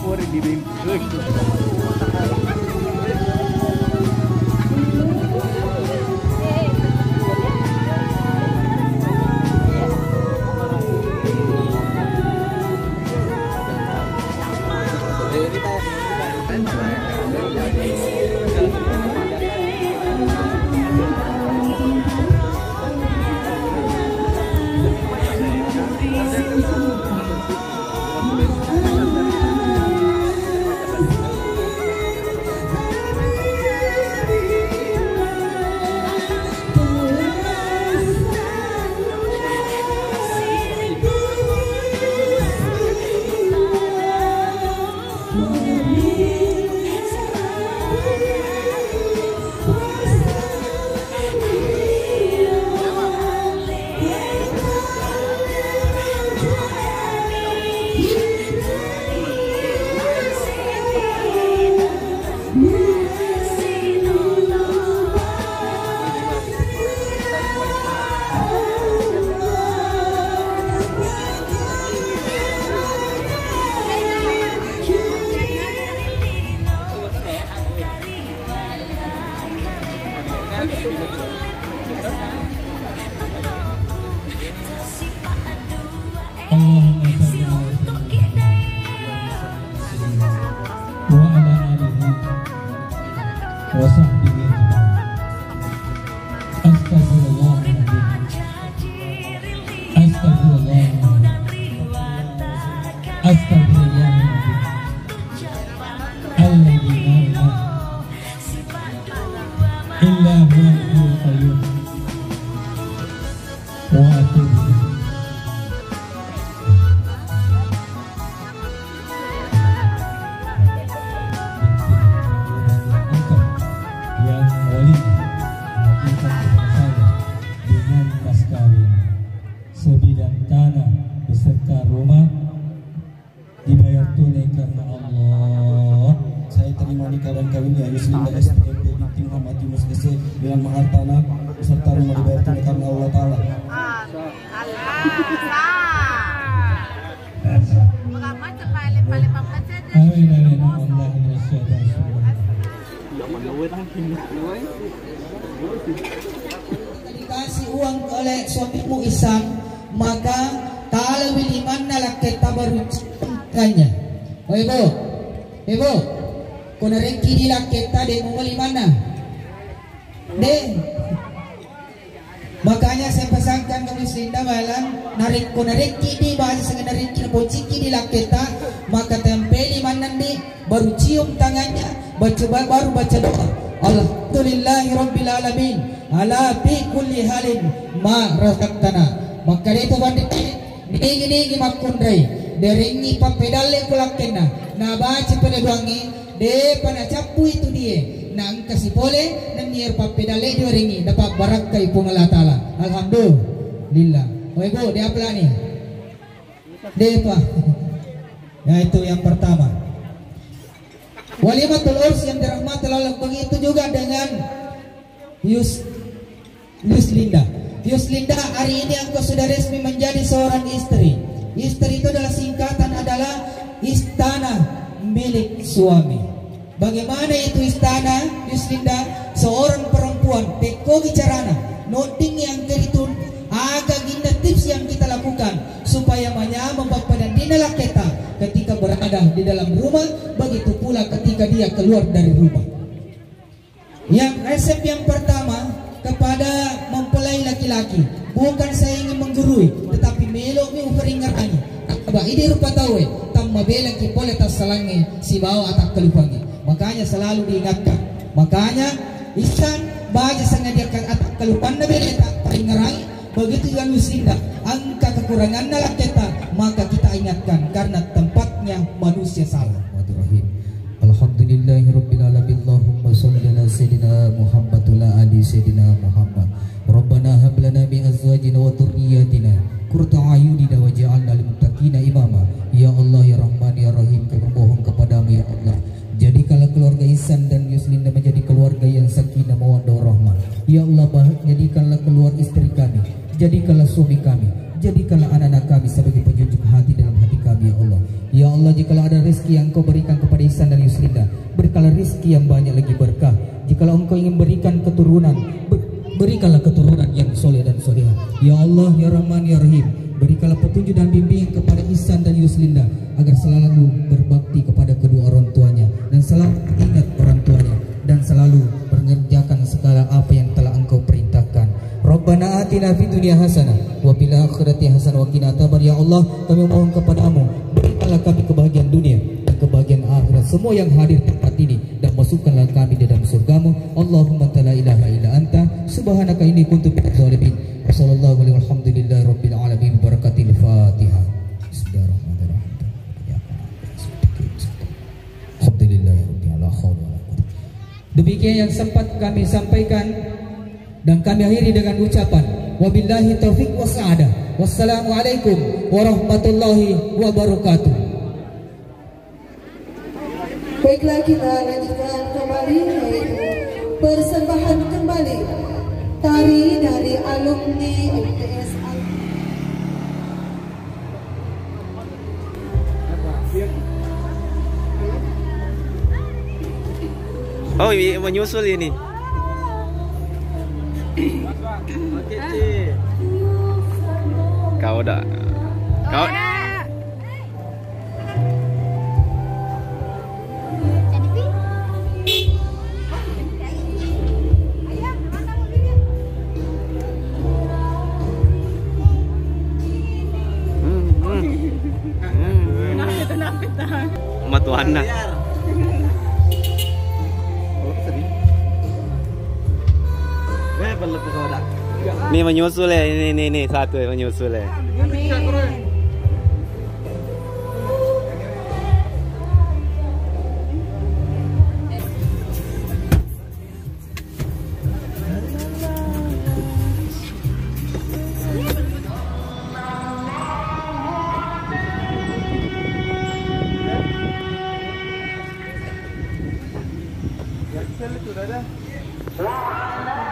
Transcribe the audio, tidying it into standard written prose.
Ori di bengkel. Dikasih uang oleh suamimu Ihsan, maka ta'ala bil imanna lak tabarrukanya. Oh ibu, kuna rengki di lak kita de mau mana? Makanya saya pesankan ke Muslinda malam narik kuna rengki di bahasa sengaja rengki bociki di lak kita, maka tempeli manan di baru cium tangannya, baru baca doa. Alhamdulillahi Rabbil Alamin ala fi kulli halin ma razaqtana. Maka itu bandit nigi makundrai deringi papedalle kulakena na baca peneduangi de pana capu itu dia na angkasi pole dan nier papedalle deringi dapat barakah ipung Allah Ta'ala. Alhamdulillah. Oh ibu dia apa nih depa ya itu yang pertama. Walimatul urs yang dirahmati Allah, begitu juga dengan Yuslinda. Yuslinda hari ini engkau sudah resmi menjadi seorang istri. Istri itu adalah singkatan adalah istana milik suami. Bagaimana itu istana Yuslinda? Seorang perempuan teko bicarana noting yang keritun agak gina tips yang kita lakukan supaya menyambung bapak dan dinalah kita ketika berada di dalam rumah, begitu pula ketika dia keluar dari rumah. Yang resep yang pertama kepada mempelai laki-laki, bukan saya ingin menggurui, tetapi melok mi uperingatani. Aba ide rupa tahu tamma belang ki pole tas salange si bawa atak kelupangi. Makanya selalu diingatkan. Makanya Ihsan baca sengajakan atak kelupan na bela tak peringarai. Begitu juga Yuslinda, angka kekurangan dalam kita, maka kita ingatkan karena tempatnya manusia salah. Alhamdulillahirabbil alamin. Allahumma shalli ala sayyidina Muhammad wa ala ali sayyidina Muhammad. Rabbana hab lana min azwajina wa dhurriyyatina qurrata a'yunina waj'alna lil muttaqina imama. Ya Allah ya Rahman ya Rahim, kami mohon kepadamu ya Allah, jadikanlah keluarga Ihsan dan Yuslinda menjadi keluarga yang sakinah mawaddah warahmah. Ya Allah, jadikanlah keluar istri kami, jadikanlah suami kami, jadikanlah anak-anak kami sebagai penjunjung hati dalam hati kami. ya Allah. Ya Allah, jikalau ada rezeki yang Engkau berikan kepada Ihsan dan Yuslinda, berikanlah rezeki yang banyak lagi berkah. Jikalau Engkau ingin berikan keturunan, berikanlah keturunan yang soleh dan solehah. Ya Allah, ya Rahman, ya Rahim, berikanlah petunjuk dan bimbingan kepada Ihsan dan Yuslinda agar selalu berbakti kepada kedua orang tuanya dan selalu ingat orang tuanya dan selalu mengerjakan segala apa yang telah Engkau perintahkan. Rabbana atina fid dunya hasanah wa fil akhirati hasanah wa qina adzaban. Ya Allah, kami mohon kepadamu, berikanlah kami kebahagiaan dunia dan kebahagiaan akhirat semua yang hadir tempat ini, dan masukkanlah kami di dalam surgamu. Allahumma la ilaha illa anta subhanaka inni kuntu minadz zalimin. Wassallallahu alaihi walhamdulillahi rabbil alamin. Barakatil Fatihah. Bismillahirrahmanirrahim. Demikian yang sempat kami sampaikan dan kami akhiri dengan ucapan wabillahi taufiq wassadah. Wassalamualaikum warahmatullahi wabarakatuh. Baiklah, kita lanjutkan kembali yaitu persembahan kembali tari dari alumni MTS. Oh, menyusul ini. Kau dah. Kau. Matuana. Ini menyusul ya, ini satu ya menyusul ya. Wah,